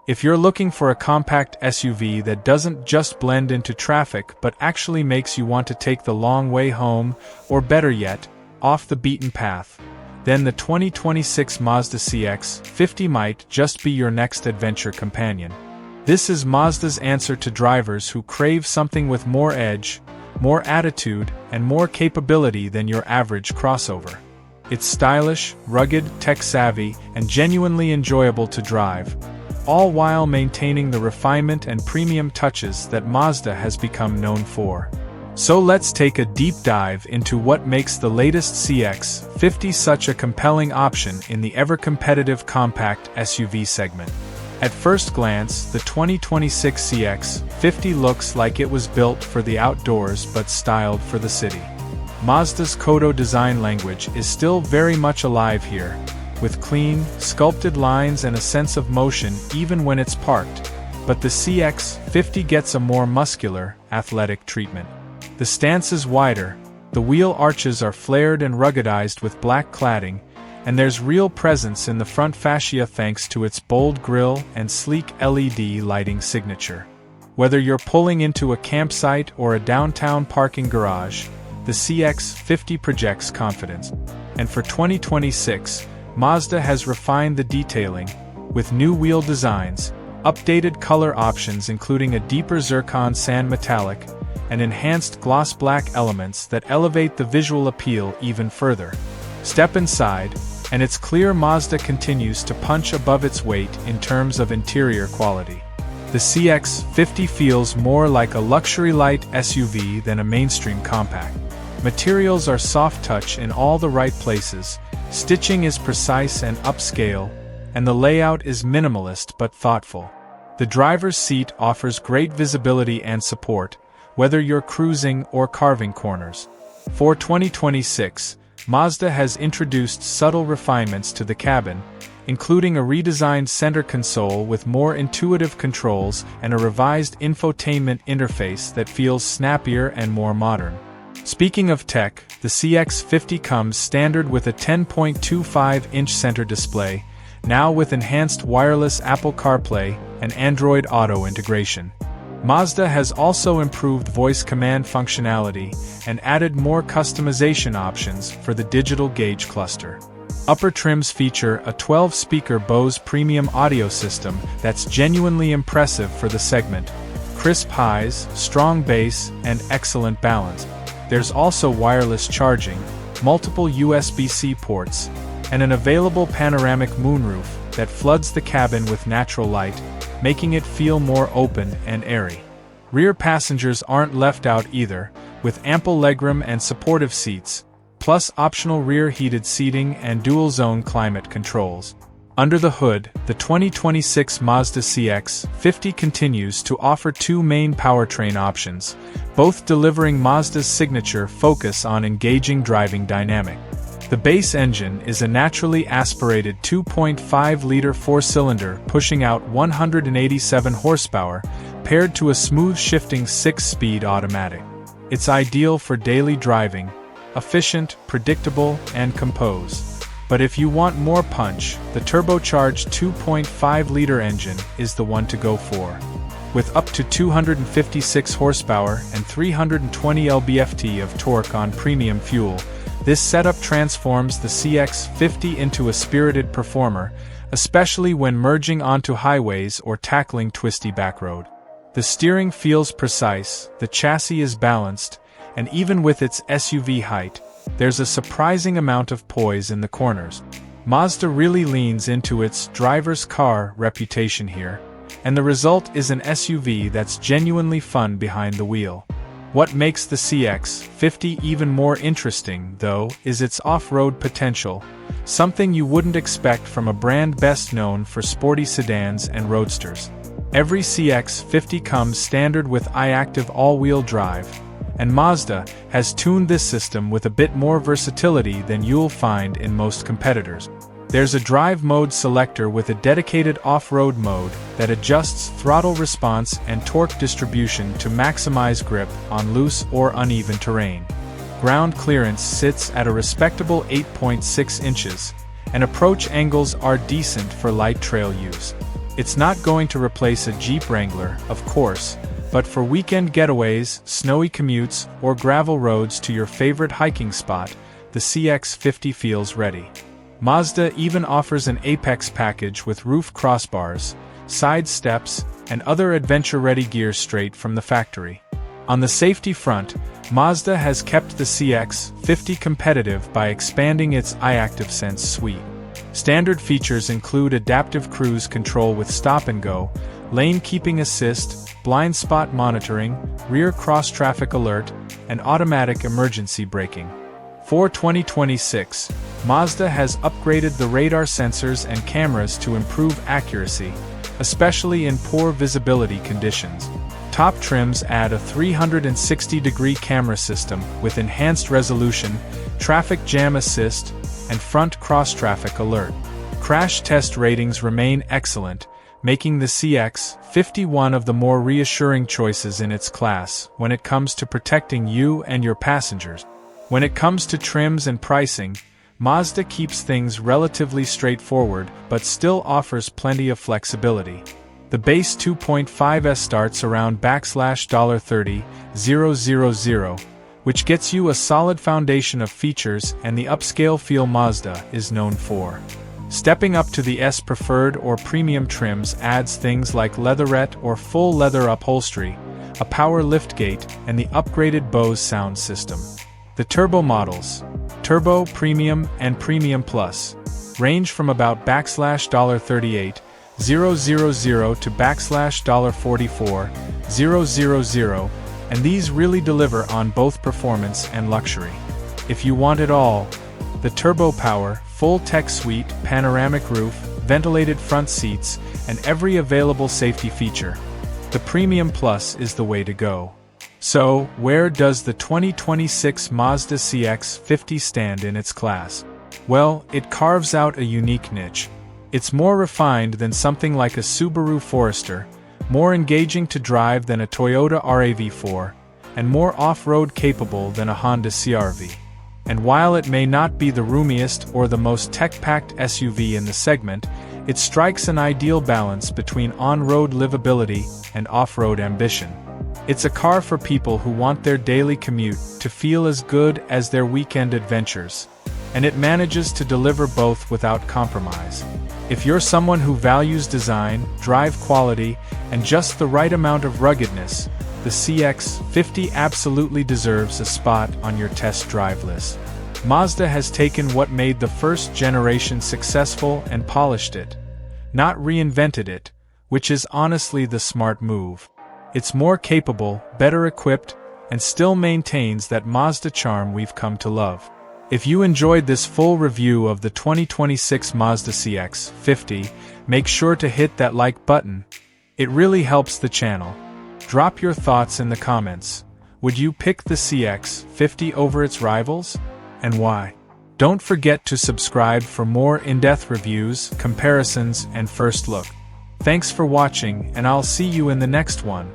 If you're looking for a compact SUV that doesn't just blend into traffic but actually makes you want to take the long way home, or better yet, off the beaten path, then the 2026 Mazda CX-50 might just be your next adventure companion. This is Mazda's answer to drivers who crave something with more edge, more attitude, and more capability than your average crossover. It's stylish, rugged, tech-savvy, and genuinely enjoyable to drive, all while maintaining the refinement and premium touches that Mazda has become known for. So let's take a deep dive into what makes the latest CX-50 such a compelling option in the ever-competitive compact SUV segment. At first glance, the 2026 CX-50 looks like it was built for the outdoors but styled for the city. Mazda's Kodo design language is still very much alive here, with clean, sculpted lines and a sense of motion even when it's parked, but the CX-50 gets a more muscular, athletic treatment. The stance is wider, the wheel arches are flared and ruggedized with black cladding, and there's real presence in the front fascia thanks to its bold grille and sleek LED lighting signature. Whether you're pulling into a campsite or a downtown parking garage, the CX-50 projects confidence. And for 2026, Mazda has refined the detailing, with new wheel designs, updated color options including a deeper zircon sand metallic, and enhanced gloss black elements that elevate the visual appeal even further. Step inside, and it's clear Mazda continues to punch above its weight in terms of interior quality. The CX-50 feels more like a luxury light SUV than a mainstream compact. Materials are soft touch in all the right places, stitching is precise and upscale, and the layout is minimalist but thoughtful. The driver's seat offers great visibility and support, whether you're cruising or carving corners. For 2026, Mazda has introduced subtle refinements to the cabin, including a redesigned center console with more intuitive controls and a revised infotainment interface that feels snappier and more modern. Speaking of tech, the CX-50 comes standard with a 10.25-inch center display, now with enhanced wireless Apple CarPlay and Android Auto integration. Mazda has also improved voice command functionality and added more customization options for the digital gauge cluster. Upper trims feature a 12-speaker Bose premium audio system that's genuinely impressive for the segment. Crisp highs, strong bass, and excellent balance. There's also wireless charging, multiple USB-C ports, and an available panoramic moonroof that floods the cabin with natural light, making it feel more open and airy. Rear passengers aren't left out either, with ample legroom and supportive seats, plus optional rear heated seating and dual-zone climate controls. Under the hood, the 2026 Mazda CX-50 continues to offer two main powertrain options, both delivering Mazda's signature focus on engaging driving dynamic. The base engine is a naturally aspirated 2.5-liter four-cylinder pushing out 187 horsepower, paired to a smooth-shifting 6-speed automatic. It's ideal for daily driving, efficient, predictable, and composed. But if you want more punch, the turbocharged 2.5-liter engine is the one to go for. With up to 256 horsepower and 320 lb-ft of torque on premium fuel, this setup transforms the CX-50 into a spirited performer, especially when merging onto highways or tackling twisty backroad. The steering feels precise, the chassis is balanced, and even with its SUV height, there's a surprising amount of poise in the corners. Mazda really leans into its driver's car reputation here, and the result is an SUV that's genuinely fun behind the wheel. What makes the CX-50 even more interesting, though, is its off-road potential, something you wouldn't expect from a brand best known for sporty sedans and roadsters. Every CX-50 comes standard with i-Activ all-wheel drive, and Mazda has tuned this system with a bit more versatility than you'll find in most competitors. There's a drive mode selector with a dedicated off-road mode that adjusts throttle response and torque distribution to maximize grip on loose or uneven terrain. Ground clearance sits at a respectable 8.6 inches, and approach angles are decent for light trail use. It's not going to replace a Jeep Wrangler, of course, but for weekend getaways, snowy commutes, or gravel roads to your favorite hiking spot, the CX-50 feels ready. Mazda even offers an Apex package with roof crossbars, side steps, and other adventure-ready gear straight from the factory. On the safety front, Mazda has kept the CX-50 competitive by expanding its i-Activ Sense suite. Standard features include adaptive cruise control with stop-and-go, lane keeping assist, blind spot monitoring, rear cross-traffic alert, and automatic emergency braking. For 2026, Mazda has upgraded the radar sensors and cameras to improve accuracy, especially in poor visibility conditions. Top trims add a 360-degree camera system with enhanced resolution, traffic jam assist, and front cross-traffic alert. Crash test ratings remain excellent, making the CX-50 one of the more reassuring choices in its class when it comes to protecting you and your passengers. When it comes to trims and pricing, Mazda keeps things relatively straightforward but still offers plenty of flexibility. The base 2.5S starts around $30,000, which gets you a solid foundation of features and the upscale feel Mazda is known for. Stepping up to the S Preferred or Premium trims adds things like leatherette or full leather upholstery, a power liftgate, and the upgraded Bose sound system. The turbo models, Turbo, Premium, and Premium Plus, range from about $38,000 to $44,000, and these really deliver on both performance and luxury. If you want it all, the Turbo Power, full tech suite, panoramic roof, ventilated front seats, and every available safety feature, the Premium Plus is the way to go. So, where does the 2026 Mazda CX-50 stand in its class? Well, it carves out a unique niche. It's more refined than something like a Subaru Forester, more engaging to drive than a Toyota RAV4, and more off-road capable than a Honda CR-V. And while it may not be the roomiest or the most tech-packed SUV in the segment, it strikes an ideal balance between on-road livability and off-road ambition. It's a car for people who want their daily commute to feel as good as their weekend adventures, and it manages to deliver both without compromise. If you're someone who values design, drive quality, and just the right amount of ruggedness, the CX-50 absolutely deserves a spot on your test drive list. Mazda has taken what made the first generation successful and polished it, not reinvented it, which is honestly the smart move. It's more capable, better equipped, and still maintains that Mazda charm we've come to love. If you enjoyed this full review of the 2026 Mazda CX-50, make sure to hit that like button. It really helps the channel. Drop your thoughts in the comments. Would you pick the CX-50 over its rivals? And why? Don't forget to subscribe for more in-depth reviews, comparisons, and first look. Thanks for watching, and I'll see you in the next one.